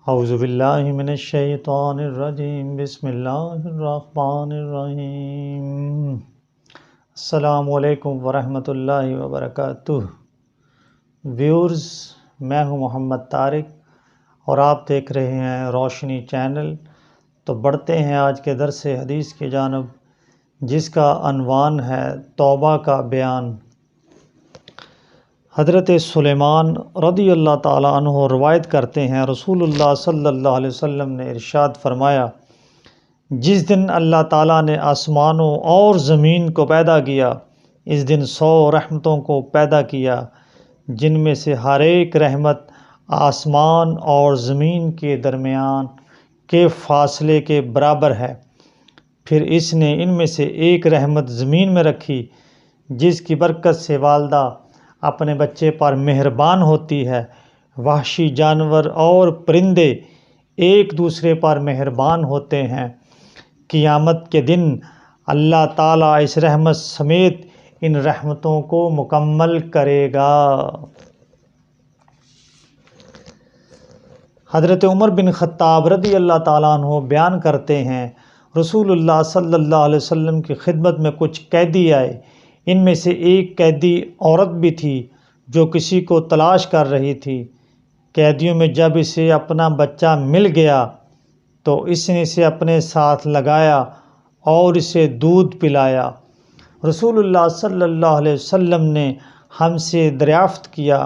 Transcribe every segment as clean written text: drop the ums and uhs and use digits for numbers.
اعوذ باللہ من الشیطان الرجیم بسم اللہ الرحمن الرحیم۔ السلام علیکم ورحمۃ اللہ وبرکاتہ۔ ویورز، میں ہوں محمد طارق اور آپ دیکھ رہے ہیں روشنی چینل۔ تو بڑھتے ہیں آج کے درس حدیث کی جانب، جس کا عنوان ہے توبہ کا بیان۔ حضرت سلیمان رضی اللہ تعالیٰ عنہ روایت کرتے ہیں، رسول اللہ صلی اللہ علیہ وسلم نے ارشاد فرمایا، جس دن اللہ تعالیٰ نے آسمانوں اور زمین کو پیدا کیا، اس دن 100 رحمتوں کو پیدا کیا، جن میں سے ہر ایک رحمت آسمان اور زمین کے درمیان کے فاصلے کے برابر ہے۔ پھر اس نے ان میں سے ایک رحمت زمین میں رکھی، جس کی برکت سے والدہ اپنے بچے پر مہربان ہوتی ہے، وحشی جانور اور پرندے ایک دوسرے پر مہربان ہوتے ہیں۔ قیامت کے دن اللہ تعالیٰ اس رحمت سمیت ان رحمتوں کو مکمل کرے گا۔ حضرت عمر بن خطاب رضی اللہ تعالیٰ عنہ بیان کرتے ہیں، رسول اللہ صلی اللہ علیہ وسلم کی خدمت میں کچھ قیدی آئے۔ ان میں سے ایک قیدی عورت بھی تھی جو کسی کو تلاش کر رہی تھی۔ قیدیوں میں جب اسے اپنا بچہ مل گیا تو اس نے اسے اپنے ساتھ لگایا اور اسے دودھ پلایا۔ رسول اللہ صلی اللہ علیہ وسلم نے ہم سے دریافت کیا،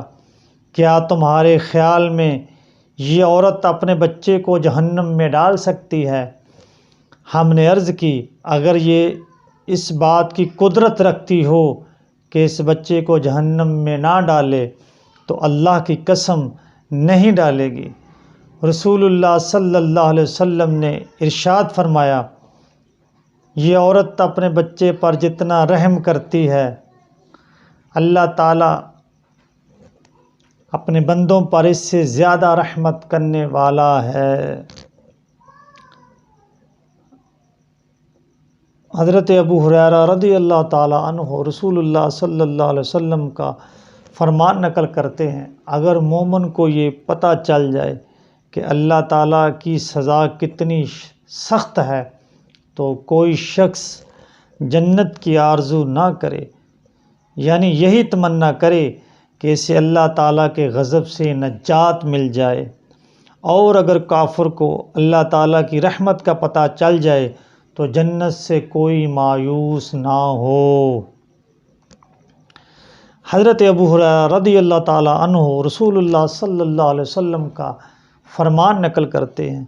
کیا تمہارے خیال میں یہ عورت اپنے بچے کو جہنم میں ڈال سکتی ہے؟ ہم نے عرض کی، اگر یہ اس بات کی قدرت رکھتی ہو کہ اس بچے کو جہنم میں نہ ڈالے تو اللہ کی قسم نہیں ڈالے گی۔ رسول اللہ صلی اللہ علیہ وسلم نے ارشاد فرمایا، یہ عورت اپنے بچے پر جتنا رحم کرتی ہے، اللہ تعالیٰ اپنے بندوں پر اس سے زیادہ رحمت کرنے والا ہے۔ حضرت ابو ہریرہ رضی اللہ تعالیٰ عنہ رسول اللہ صلی اللہ علیہ وسلم کا فرمان نقل کرتے ہیں، اگر مومن کو یہ پتہ چل جائے کہ اللہ تعالیٰ کی سزا کتنی سخت ہے تو کوئی شخص جنت کی آرزو نہ کرے، یعنی یہی تمنا کرے کہ اسے اللہ تعالیٰ کے غضب سے نجات مل جائے۔ اور اگر کافر کو اللہ تعالیٰ کی رحمت کا پتہ چل جائے تو جنت سے کوئی مایوس نہ ہو۔ حضرت ابو ہریرہ رضی اللہ تعالیٰ عنہ رسول اللہ صلی اللہ علیہ وسلم کا فرمان نقل کرتے ہیں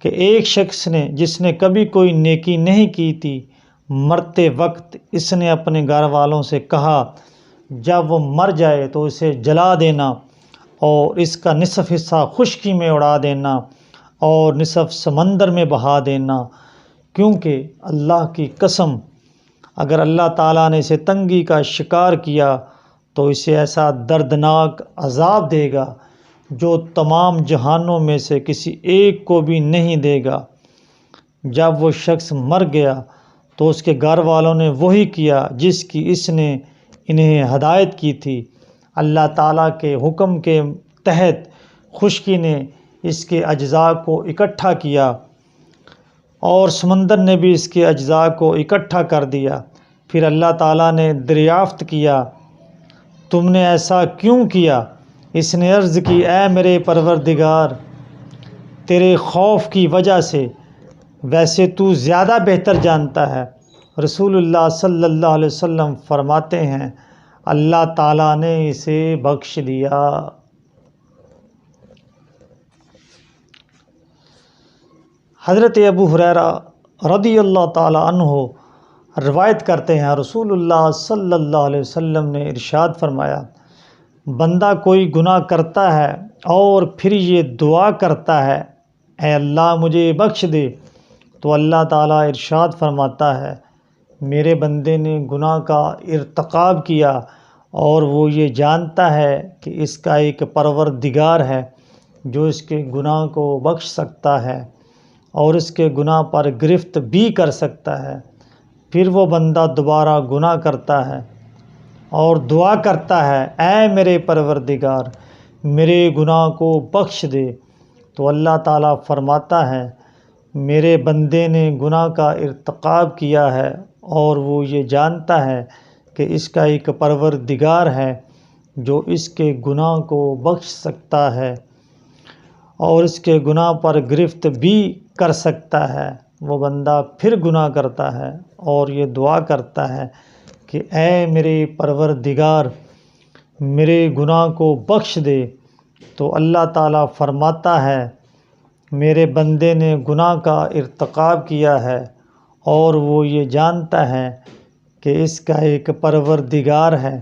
کہ ایک شخص نے، جس نے کبھی کوئی نیکی نہیں کی تھی، مرتے وقت اس نے اپنے گھر والوں سے کہا، جب وہ مر جائے تو اسے جلا دینا اور اس کا نصف حصہ خشکی میں اڑا دینا اور نصف سمندر میں بہا دینا، کیونکہ اللہ کی قسم اگر اللہ تعالیٰ نے اسے تنگی کا شکار کیا تو اسے ایسا دردناک عذاب دے گا جو تمام جہانوں میں سے کسی ایک کو بھی نہیں دے گا۔ جب وہ شخص مر گیا تو اس کے گھر والوں نے وہی کیا جس کی اس نے انہیں ہدایت کی تھی۔ اللہ تعالیٰ کے حکم کے تحت خشکی نے اس کے اجزاء کو اکٹھا کیا اور سمندر نے بھی اس کے اجزاء کو اکٹھا کر دیا۔ پھر اللہ تعالیٰ نے دریافت کیا، تم نے ایسا کیوں کیا؟ اس نے عرض کی، اے میرے پروردگار، تیرے خوف کی وجہ سے، ویسے تو زیادہ بہتر جانتا ہے۔ رسول اللہ صلی اللہ علیہ وسلم فرماتے ہیں، اللہ تعالیٰ نے اسے بخش دیا۔ حضرت ابو ہریرہ رضی اللہ تعالیٰ عنہ روایت کرتے ہیں، رسول اللہ صلی اللہ علیہ وسلم نے ارشاد فرمایا، بندہ کوئی گناہ کرتا ہے اور پھر یہ دعا کرتا ہے، اے اللہ مجھے بخش دے، تو اللہ تعالیٰ ارشاد فرماتا ہے، میرے بندے نے گناہ کا ارتکاب کیا اور وہ یہ جانتا ہے کہ اس کا ایک پروردگار ہے جو اس کے گناہ کو بخش سکتا ہے اور اس کے گناہ پر گرفت بھی کر سکتا ہے۔ پھر وہ بندہ دوبارہ گناہ کرتا ہے اور دعا کرتا ہے، اے میرے پروردگار میرے گناہ کو بخش دے، تو اللہ تعالیٰ فرماتا ہے میرے بندے نے گناہ کا ارتکاب کیا ہے اور وہ یہ جانتا ہے کہ اس کا ایک پروردگار ہے جو اس کے گناہ کو بخش سکتا ہے اور اس کے گناہ پر گرفت بھی کر سکتا ہے۔ وہ بندہ پھر گناہ کرتا ہے اور یہ دعا کرتا ہے کہ اے میرے پروردگار میرے گناہ کو بخش دے، تو اللہ تعالیٰ فرماتا ہے میرے بندے نے گناہ کا ارتکاب کیا ہے اور وہ یہ جانتا ہے کہ اس کا ایک پروردگار ہے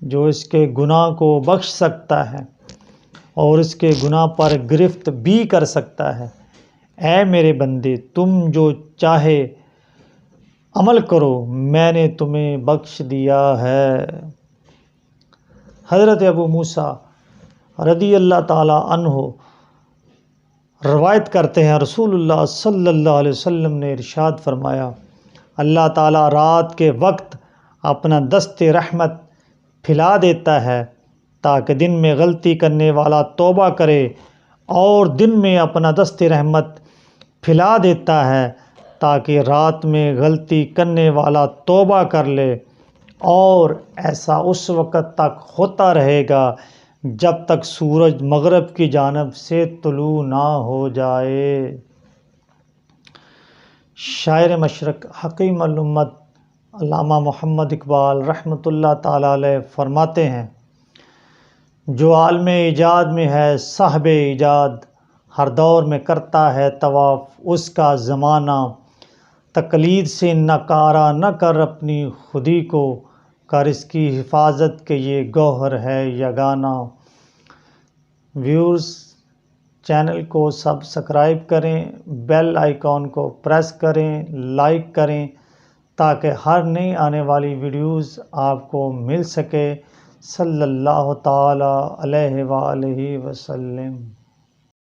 جو اس کے گناہ کو بخش سکتا ہے اور اس کے گناہ پر گرفت بھی کر سکتا ہے۔ اے میرے بندے تم جو چاہے عمل کرو، میں نے تمہیں بخش دیا ہے۔ حضرت ابو موسیٰ رضی اللہ تعالیٰ عنہ روایت کرتے ہیں رسول اللہ صلی اللہ علیہ وسلم نے ارشاد فرمایا اللہ تعالیٰ رات کے وقت اپنا دست رحمت پھیلا دیتا ہے تاکہ دن میں غلطی کرنے والا توبہ کرے، اور دن میں اپنا دست رحمت پھیلا دیتا ہے تاکہ رات میں غلطی کرنے والا توبہ کر لے، اور ایسا اس وقت تک ہوتا رہے گا جب تک سورج مغرب کی جانب سے طلوع نہ ہو جائے۔ شاعر مشرق حکیم الامت علامہ محمد اقبال رحمۃ اللہ تعالیٰ علیہ فرماتے ہیں جو عالم ایجاد میں ہے صاحب ایجاد، ہر دور میں کرتا ہے طواف اس کا زمانہ، تقلید سے نکارا نہ کر اپنی خودی کو، کر اس کی حفاظت کے یہ گوہر ہے یگانہ۔ ویورز چینل کو سبسکرائب کریں، بیل آئیکن کو پریس کریں، لائک کریں تاکہ ہر نئی آنے والی ویڈیوز آپ کو مل سکے۔ صلی اللہ تعالیٰ علیہ وآلہ وسلم۔